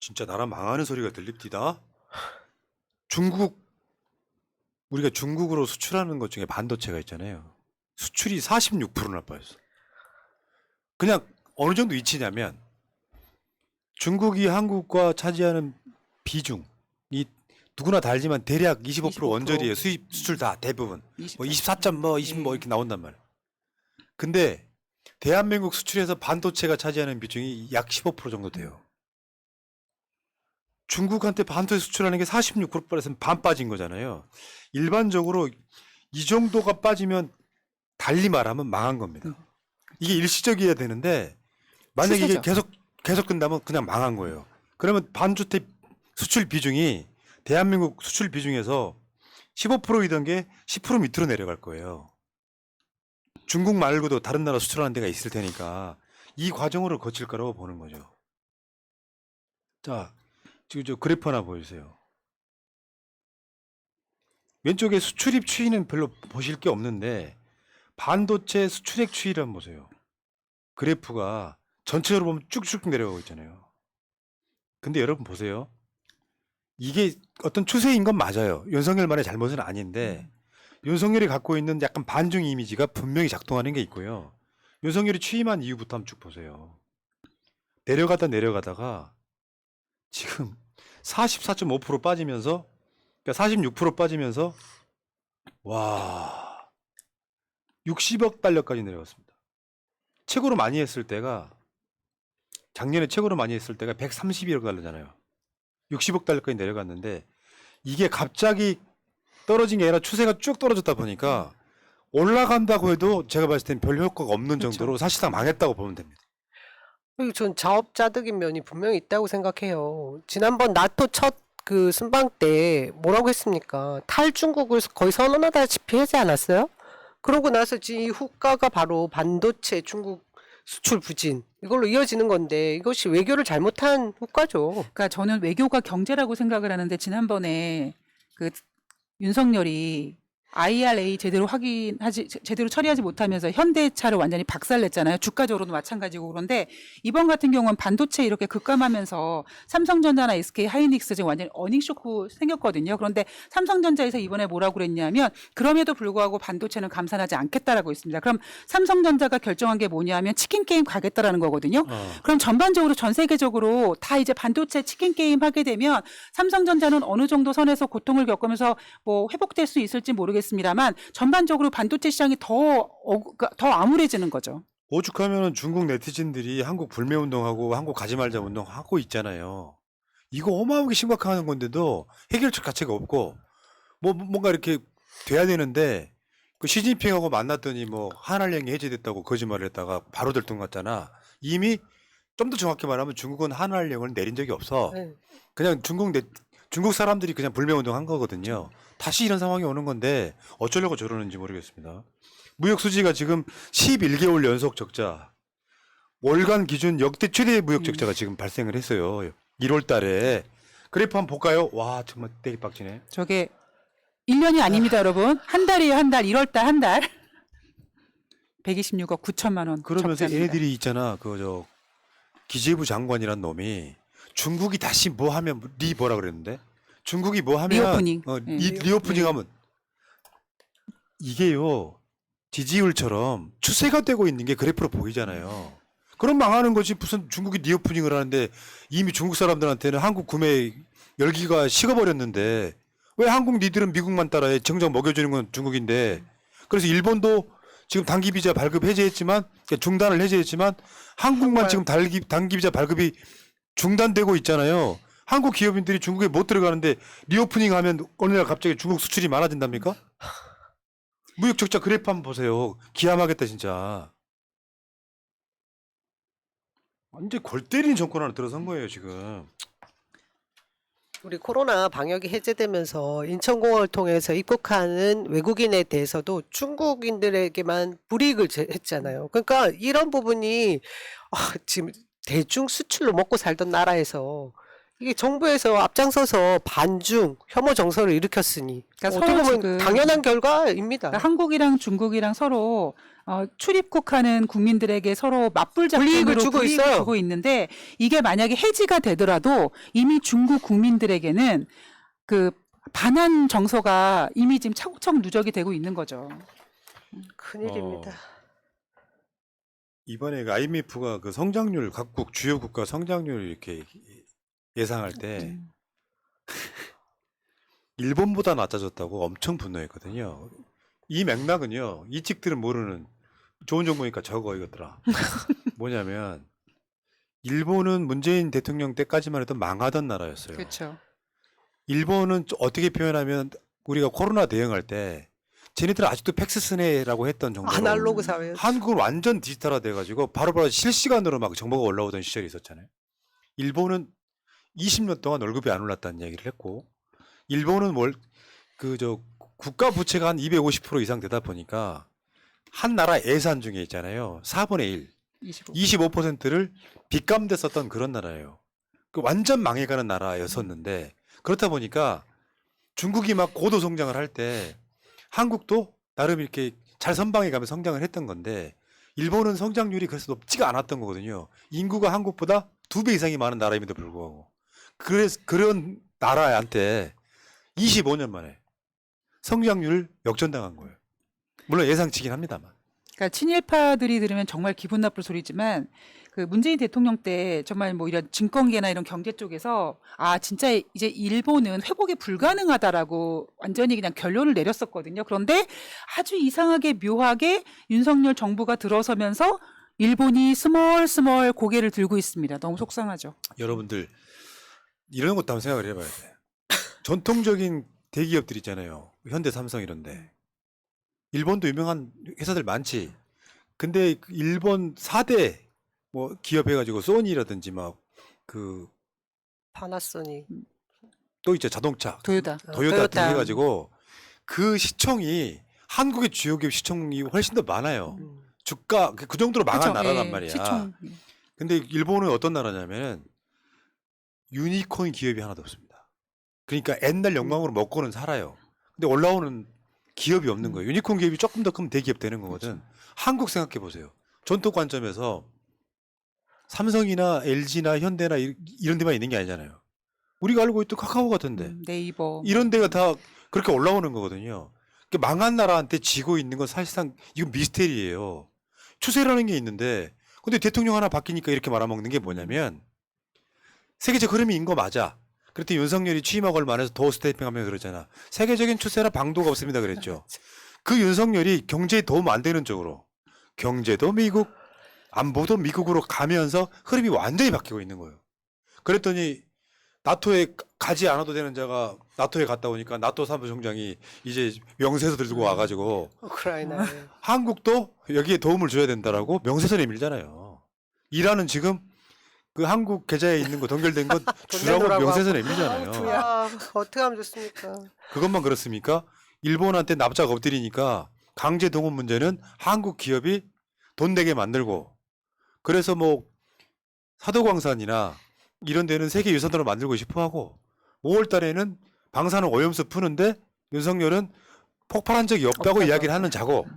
진짜 나라 망하는 소리가 들립디다. 중국 우리가 중국으로 수출하는 것 중에 반도체가 있잖아요. 수출이 46%나 빠졌어. 그냥 어느 정도 위치냐면 중국이 한국과 차지하는 비중이 누구나 다 알지만 대략 25% 25%. 원저리에 수입 수출 다 대부분 24. 24점 20 예. 이렇게 나온단 말이야. 근데 대한민국 수출에서 반도체가 차지하는 비중이 약 15% 정도 돼요. 중국한테 반도체 수출하는 게 46% 빠졌으면 반 빠진 거잖아요. 일반적으로 이 정도가 빠지면 달리 말하면 망한 겁니다. 이게 일시적이어야 되는데 만약에 이게 추세죠. 계속 끝나면 그냥 망한 거예요. 그러면 반도체 수출 비중이 대한민국 수출 비중에서 15%이던 게 10% 밑으로 내려갈 거예요. 중국 말고도 다른 나라 수출하는 데가 있을 테니까 이 과정으로 거칠 거라고 보는 거죠. 자, 지금 저 그래프 하나 보여주세요. 왼쪽에 수출입 추이는 별로 보실 게 없는데 반도체 수출액 추이를 한번 보세요. 그래프가 전체적으로 보면 쭉쭉 내려가고 있잖아요. 근데 여러분 보세요. 이게 어떤 추세인 건 맞아요. 윤석열만의 잘못은 아닌데 윤석열이 갖고 있는 약간 반중 이미지가 분명히 작동하는 게 있고요. 윤석열이 취임한 이후부터 한번 쭉 보세요. 내려가다가 지금 44.5% 빠지면서 그러니까 46% 빠지면서 와 60억 달러까지 내려갔습니다. 최고로 많이 했을 때가 작년에 최고로 많이 했을 때가 131억 달러잖아요. 60억 달러까지 내려갔는데 이게 갑자기 떨어진 게 아니라 추세가 쭉 떨어졌다 보니까 올라간다고 해도 제가 봤을 땐 별 효과가 없는 그렇죠. 정도로 사실상 망했다고 보면 됩니다. 그리고 전 자업자득인 면이 분명히 있다고 생각해요. 지난번 나토 첫 그 순방 때 뭐라고 했습니까? 탈중국을 거의 선언하다시피 하지 않았어요? 그러고 나서 이 후과가 바로 반도체 중국 수출 부진 이걸로 이어지는 건데 이것이 외교를 잘못한 후과죠. 그러니까 저는 외교가 경제라고 생각을 하는데 지난번에 그 윤석열이 IRA 제대로 처리하지 못하면서 현대차를 완전히 박살냈잖아요. 주가적으로도 마찬가지고. 그런데 이번 같은 경우는 반도체 이렇게 급감하면서 삼성전자나 SK 하이닉스 지금 완전히 어닝 쇼크 생겼거든요. 그런데 삼성전자에서 이번에 뭐라고 그랬냐면 그럼에도 불구하고 반도체는 감산하지 않겠다라고 있습니다. 그럼 삼성전자가 결정한 게 뭐냐면 치킨 게임 가겠다라는 거거든요. 그럼 전반적으로 전 세계적으로 다 이제 반도체 치킨 게임 하게 되면 삼성전자는 어느 정도 선에서 고통을 겪으면서 뭐 회복될 수 있을지 모르겠습니다만 전반적으로 반도체 시장이 더 암울해지는 거죠. 오죽하면 중국 네티즌들이 한국 불매 운동하고 한국 가지 말자 운동하고 있잖아요. 이거 어마어마하게 심각한 건데도 해결책 자체가 없고 뭔가 이렇게 돼야 되는데 그 시진핑하고 만났더니 뭐 한알령이 해제됐다고 거짓말을 했다가 바로 들통났잖아. 이미 좀 더 정확히 말하면 중국은 한알령을 내린 적이 없어. 네. 그냥 중국 사람들이 그냥 불매 운동한 거거든요. 다시 이런 상황이 오는 건데 어쩌려고 저러는지 모르겠습니다. 무역 수지가 지금 11개월 연속 적자. 월간 기준 역대 최대 무역 적자가 지금 발생을 했어요. 1월 달에. 그래프 한번 볼까요? 와, 정말 되게 빡치네. 저게 1년이 아닙니다, 여러분. 한 달이에요, 한 달. 1월 달 한 달. 126억 9천만 원. 그러면서 적자입니다. 얘네들이 있잖아. 기재부 장관이란 놈이 중국이 다시 뭐 하면 뭐라 그랬는데? 중국이 뭐 하면 리오프닝. 네. 리오프닝 하면 이게요. 지지율처럼 추세가 되고 있는 게 그래프로 보이잖아요. 그럼 망하는 거지. 무슨 중국이 리오프닝을 하는데 이미 중국 사람들한테는 한국 구매 열기가 식어버렸는데 왜 한국 니들은 미국만 따라해? 정작 먹여주는 건 중국인데. 그래서 일본도 지금 단기 비자 발급 해제했지만 중단을 해제했지만 한국만 지금 단기 비자 발급이 중단되고 있잖아요. 한국 기업인들이 중국에 못 들어가는데 리오프닝 하면 어느 날 갑자기 중국 수출이 많아진답니까? 무역 적자 그래프 한번 보세요. 기함하겠다 진짜. 완전 골 때리는 정권 하나 들어선 거예요 지금. 우리 코로나 방역이 해제되면서 인천공항을 통해서 입국하는 외국인에 대해서도 중국인들에게만 불이익을 했잖아요. 그러니까 이런 부분이 지금 대중 수출로 먹고 살던 나라에서 이게 정부에서 앞장서서 반중 혐오 정서를 일으켰으니 그러니까 어떻게 서로 보면 지금 당연한 결과입니다. 그러니까 한국이랑 중국이랑 서로 출입국하는 국민들에게 서로 맞불 불이익을 작전으로 주고 불이익을 있어요. 주고 있는데 이게 만약에 해지가 되더라도 이미 중국 국민들에게는 그 반한 정서가 이미 지금 차곡차곡 누적이 되고 있는 거죠. 큰일입니다. 이번에 그 IMF가 그 성장률 각국 주요 국가 성장률 이렇게 예상할 때 일본보다 낮아졌다고 엄청 분노했거든요. 이 맥락은요. 이 찍들은 모르는 좋은 정보니까 적어 이것들아. 뭐냐면 일본은 문재인 대통령 때까지만 해도 망하던 나라였어요. 그렇죠. 일본은 어떻게 표현하면 우리가 코로나 대응할 때 쟤네들 아직도 팩스 쓰네라고 했던 정도로 아날로그 사회. 한국은 완전 디지털화 돼가지고 바로바로 실시간으로 막 정보가 올라오던 시절이 있었잖아요. 일본은 20년 동안 월급이 안 올랐다는 얘기를 했고, 일본은 국가 부채가 한 250% 이상 되다 보니까 한 나라 예산 중에 있잖아요. 4분의 1, 25%를 빚감대 썼던 그런 나라예요. 그 완전 망해가는 나라였었는데 그렇다 보니까 중국이 막 고도 성장을 할 때 한국도 나름 이렇게 잘 선방해 가며 성장을 했던 건데 일본은 성장률이 그래서 높지가 않았던 거거든요. 인구가 한국보다 2배 이상이 많은 나라임에도 불구하고 그래서 그런 나라한테 25년 만에 성장률을 역전당한 거예요. 물론 예상치긴 합니다만. 그러니까 친일파들이 들으면 정말 기분 나쁠 소리지만 그 문재인 대통령 때 정말 뭐 이런 증권계나 이런 경제 쪽에서 진짜 이제 일본은 회복이 불가능하다라고 완전히 그냥 결론을 내렸었거든요. 그런데 아주 이상하게 묘하게 윤석열 정부가 들어서면서 일본이 스멀스멀 고개를 들고 있습니다. 너무 속상하죠. 여러분들 이런 것도 한번 생각을 해봐야 돼. 전통적인 대기업들 있잖아요. 현대, 삼성 이런데. 일본도 유명한 회사들 많지. 근데 그 일본 4대 뭐 기업 해가지고 소니라든지 막 그 파나소닉. 또 있죠 자동차 도요타. 도요타 등 해가지고 그 시총이 한국의 주요 기업 시총이 훨씬 더 많아요. 주가 그 정도로 망한 그쵸? 나라란 예, 말이야. 시총. 근데 일본은 어떤 나라냐면은 유니콘 기업이 하나도 없습니다. 그러니까 옛날 영광으로 먹고는 살아요. 근데 올라오는 기업이 없는 거예요. 유니콘 기업이 조금 더 크면 대기업 되는 거거든. 한국 생각해 보세요. 전통 관점에서 삼성이나 LG나 현대나 이런 데만 있는 게 아니잖아요. 우리가 알고 있던 카카오 같은데 네이버. 이런 데가 다 그렇게 올라오는 거거든요. 그러니까 망한 나라한테 지고 있는 건 사실상 이건 미스테리예요. 추세라는 게 있는데 근데 대통령 하나 바뀌니까 이렇게 말아먹는 게 뭐냐면 세계적 흐름이 인 거 맞아. 그랬더니 윤석열이 취임하고 얼마 안 해서 더 스태핑하면 그러잖아. 세계적인 추세라 방도가 없습니다 그랬죠. 그 윤석열이 경제에 도움 안 되는 쪽으로 경제도 미국 안보도 미국으로 가면서 흐름이 완전히 바뀌고 있는 거예요. 그랬더니 나토에 가지 않아도 되는 자가 나토에 갔다 오니까 나토 사무총장이 이제 명세서 들고 와가지고 우크라이나에. 한국도 여기에 도움을 줘야 된다라고 명세서 내밀잖아요. 이란은 지금 그 한국 계좌에 있는 거 동결된 거 주라고 내놓으라고 명세서 하고. 내밀잖아요. 어떻게 하면 좋습니까? 그것만 그렇습니까? 일본한테 납작 엎드리니까 강제 동원 문제는 한국 기업이 돈 내게 만들고 그래서 뭐 사도광산이나 이런 데는 세계 유산으로 만들고 싶어 하고 5월 달에는 방사능 오염수 푸는데 윤석열은 폭발한 적이 없다고 이야기를 하는 자고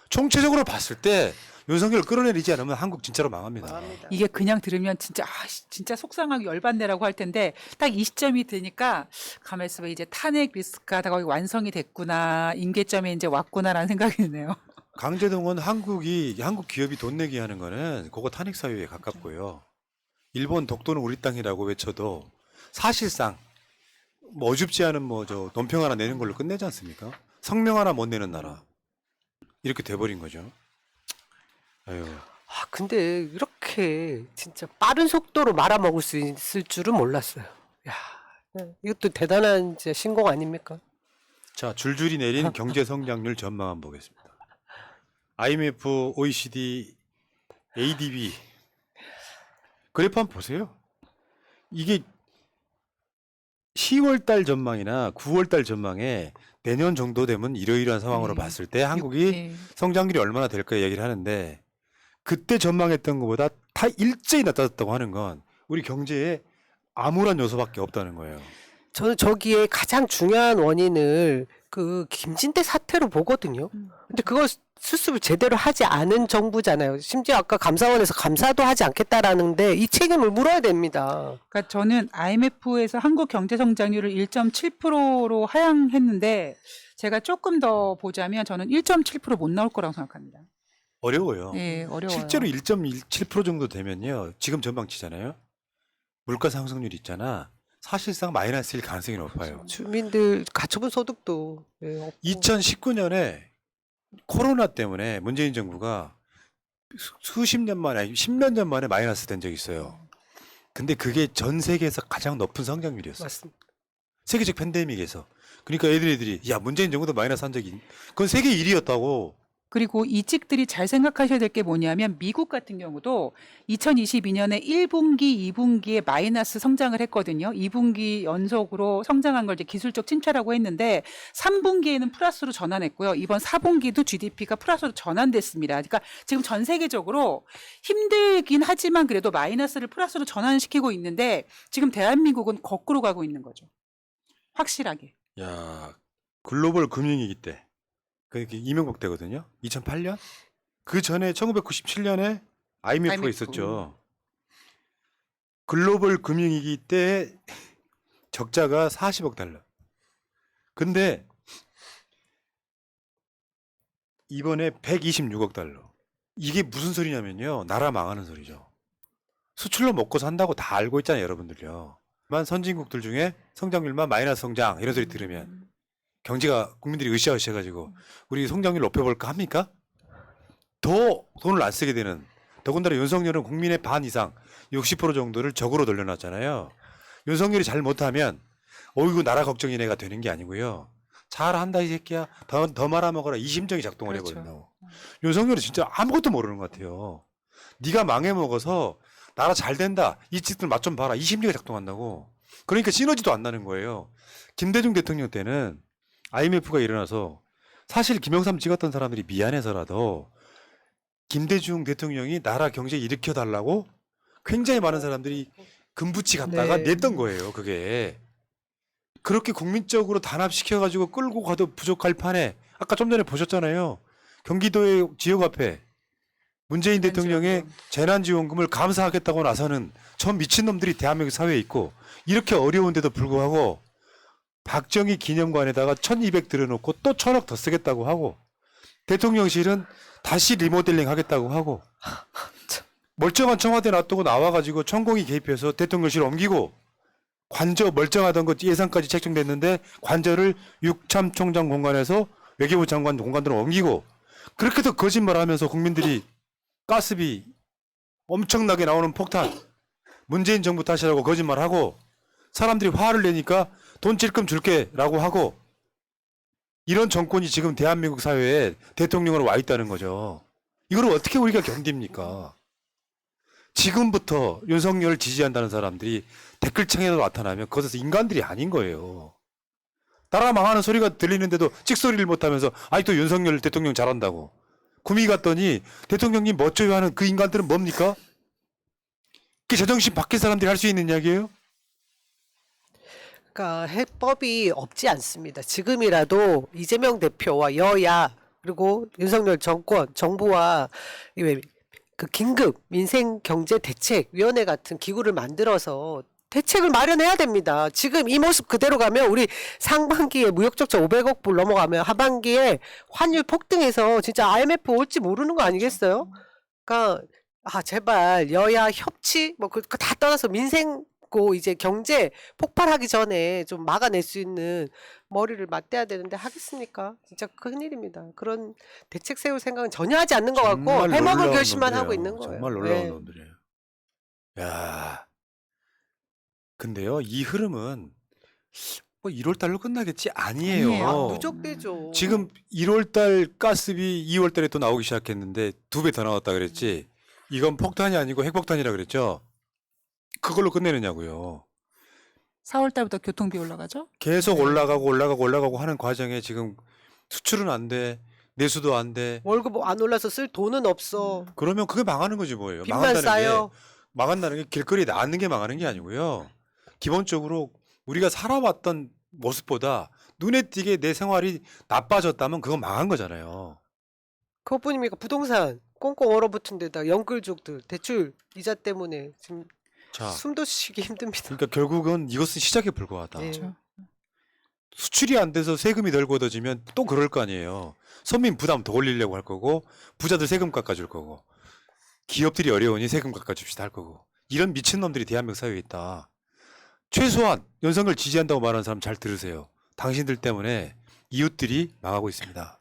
총체적으로 봤을 때 윤석열을 끌어내리지 않으면 한국 진짜로 망합니다. 망합니다. 이게 그냥 들으면 진짜 속상하고 열받네라고 할 텐데 딱 이 시점이 되니까 가만히 있어봐 이제 탄핵 리스크가 다 거의 완성이 됐구나 임계점에 이제 왔구나라는 생각이 드네요. 강제동원 한국 기업이 돈 내기 하는 거는 그거 탄핵 사유에 가깝고요. 일본 독도는 우리 땅이라고 외쳐도 사실상 뭐 어줍지 않은 뭐 저 논평 하나 내는 걸로 끝내지 않습니까? 성명 하나 못 내는 나라 이렇게 돼버린 거죠. 아유. 근데 이렇게 진짜 빠른 속도로 말아먹을 수 있을 줄은 몰랐어요. 야, 이것도 대단한 진짜 신공 아닙니까? 자, 줄줄이 내린 경제 성장률 전망 한번 보겠습니다. IMF, OECD, ADB 그래프 한번 보세요. 이게 10월 달 전망이나 9월 달 전망에 내년 정도 되면 이러이러한 상황으로 봤을 때 한국이 성장률이 얼마나 될까 얘기를 하는데 그때 전망했던 것보다 다 일제히 낮아졌다고 하는 건 우리 경제에 암울한 요소밖에 없다는 거예요. 저는 저기에 가장 중요한 원인을 그 김진태 사태로 보거든요. 근데 그걸 수습을 제대로 하지 않은 정부잖아요. 심지어 아까 감사원에서 감사도 하지 않겠다라는데 이 책임을 물어야 됩니다. 그러니까 저는 IMF에서 한국 경제 성장률을 1.7%로 하향했는데 제가 조금 더 보자면 저는 1.7%못 나올 거라고 생각합니다. 어려워요. 예, 어려워요. 실제로 1.17% 정도 되면요. 지금 전망치잖아요. 물가 상승률 있잖아. 사실상 마이너스일 가능성이 높아요. 주민들 가처분 소득도 없고. 2019년에 코로나 때문에 문재인 정부가 수십 년 만에, 아니 10몇 년 만에 마이너스 된 적이 있어요. 근데 그게 전 세계에서 가장 높은 성장률이었어요. 맞습니다. 세계적 팬데믹에서. 그러니까 애들이 야 문재인 정부도 마이너스 한 적이 그건 세계 1위였다고. 그리고 이 찍들이 잘 생각하셔야 될 게 뭐냐면 미국 같은 경우도 2022년에 1분기, 2분기에 마이너스 성장을 했거든요. 2분기 연속으로 성장한 걸 이제 기술적 침체라고 했는데 3분기에는 플러스로 전환했고요. 이번 4분기도 GDP가 플러스로 전환됐습니다. 그러니까 지금 전 세계적으로 힘들긴 하지만 그래도 마이너스를 플러스로 전환시키고 있는데 지금 대한민국은 거꾸로 가고 있는 거죠. 확실하게. 야 글로벌 금융위기 때 그게 이명박 때거든요. 2008년 그 전에 1997년에 IMF가 IMF. 있었죠. 글로벌 금융위기 때 적자가 40억 달러. 근데 이번에 126억 달러. 이게 무슨 소리냐면요. 나라 망하는 소리죠. 수출로 먹고 산다고 다 알고 있잖아요, 여러분들요. 만 선진국들 중에 성장률만 마이너스 성장 이런 소리 들으면 경제가 국민들이 으쌰으쌰가지고 우리 성장률 높여볼까 합니까? 더 돈을 안 쓰게 되는 더군다나 윤석열은 국민의 반 이상 60% 정도를 적으로 돌려놨잖아요. 윤석열이 잘 못하면 어이구 나라 걱정이네가 되는 게 아니고요. 잘한다 이 새끼야 더 말아먹어라 이 심정이 작동을 그렇죠. 해버린다고. 윤석열은 진짜 아무것도 모르는 것 같아요. 네가 망해먹어서 나라 잘 된다 이 짓들 맛 좀 봐라 이 심정이 작동한다고. 그러니까 시너지도 안 나는 거예요. 김대중 대통령 때는 IMF가 일어나서 사실 김영삼 찍었던 사람들이 미안해서라도 김대중 대통령이 나라 경제 일으켜달라고 굉장히 많은 사람들이 금붙이 갔다가 네. 냈던 거예요. 그게 그렇게 국민적으로 단합시켜가지고 끌고 가도 부족할 판에 아까 좀 전에 보셨잖아요. 경기도의 지역 앞에 문재인 대통령의 재난지원금을 감사하겠다고 나서는 전 미친놈들이 대한민국 사회에 있고 이렇게 어려운데도 불구하고 박정희 기념관에다가 1200 들여놓고 또 1000억 더 쓰겠다고 하고 대통령실은 다시 리모델링 하겠다고 하고 멀쩡한 청와대 놔두고 나와가지고 천공이 개입해서 대통령실 옮기고 관저 멀쩡하던 것 예산까지 책정됐는데 관저를 육참총장 공간에서 외교부 장관 공간으로 옮기고 그렇게도 거짓말하면서 국민들이 가스비 엄청나게 나오는 폭탄 문재인 정부 탓이라고 거짓말하고 사람들이 화를 내니까 돈 찔끔 줄게라고 하고 이런 정권이 지금 대한민국 사회에 대통령으로 와 있다는 거죠. 이걸 어떻게 우리가 견딥니까? 지금부터 윤석열을 지지한다는 사람들이 댓글창에도 나타나면 그것에서 인간들이 아닌 거예요. 나라 망하는 소리가 들리는데도 찍소리를 못하면서 아직도 윤석열 대통령 잘한다고. 구미 갔더니 대통령님 멋져요 하는 그 인간들은 뭡니까? 그게 제정신 밖의 사람들이 할 수 있는 이야기예요? 그러니까 해법이 없지 않습니다. 지금이라도 이재명 대표와 여야 그리고 윤석열 정부와 그 긴급 민생경제대책위원회 같은 기구를 만들어서 대책을 마련해야 됩니다. 지금 이 모습 그대로 가면 우리 상반기에 무역적자 500억 불 넘어가면 하반기에 환율 폭등해서 진짜 IMF 올지 모르는 거 아니겠어요? 그러니까 제발 여야 협치 뭐 그 다 떠나서 민생 고 이제 경제 폭발하기 전에 좀 막아낼 수 있는 머리를 맞대야 되는데 하겠습니까? 진짜 큰일입니다. 그런 대책 세울 생각은 전혀 하지 않는 것 같고 정말 해먹을 놀라운 결심만 놈들이에요. 하고 있는 거예요. 정말 놀라운 네. 놈들이에요. 야, 근데요 이 흐름은 뭐 1월 달로 끝나겠지 아니에요. 아니에요. 누적되죠. 지금 1월 달 가스비 2월 달에 또 나오기 시작했는데 2배 더 나왔다 그랬지. 이건 폭탄이 아니고 핵폭탄이라 그랬죠. 그걸로 끝내느냐고요. 4월 달부터 교통비 올라가죠? 계속 올라가고 하는 과정에 지금 수출은 안 돼. 내수도 안 돼. 월급 안 올라서 쓸 돈은 없어. 그러면 그게 망하는 거지 뭐예요. 빚만 쌓여. 망한다는 게 길거리에 나앉는 게 망하는 게 아니고요. 기본적으로 우리가 살아왔던 모습보다 눈에 띄게 내 생활이 나빠졌다면 그건 망한 거잖아요. 그것뿐입니까? 부동산 꽁꽁 얼어붙은 데다 영끌족들 대출 이자 때문에 지금 자, 숨도 쉬기 힘듭니다. 그러니까 결국은 이것은 시작에 불과하다. 예. 그렇죠. 수출이 안 돼서 세금이 덜 걷어지면 또 그럴 거 아니에요. 서민 부담 더 올리려고 할 거고 부자들 세금 깎아줄 거고 기업들이 어려우니 세금 깎아줍시다 할 거고 이런 미친놈들이 대한민국 사회에 있다. 최소한 윤석열 지지한다고 말하는 사람 잘 들으세요. 당신들 때문에 이웃들이 망하고 있습니다.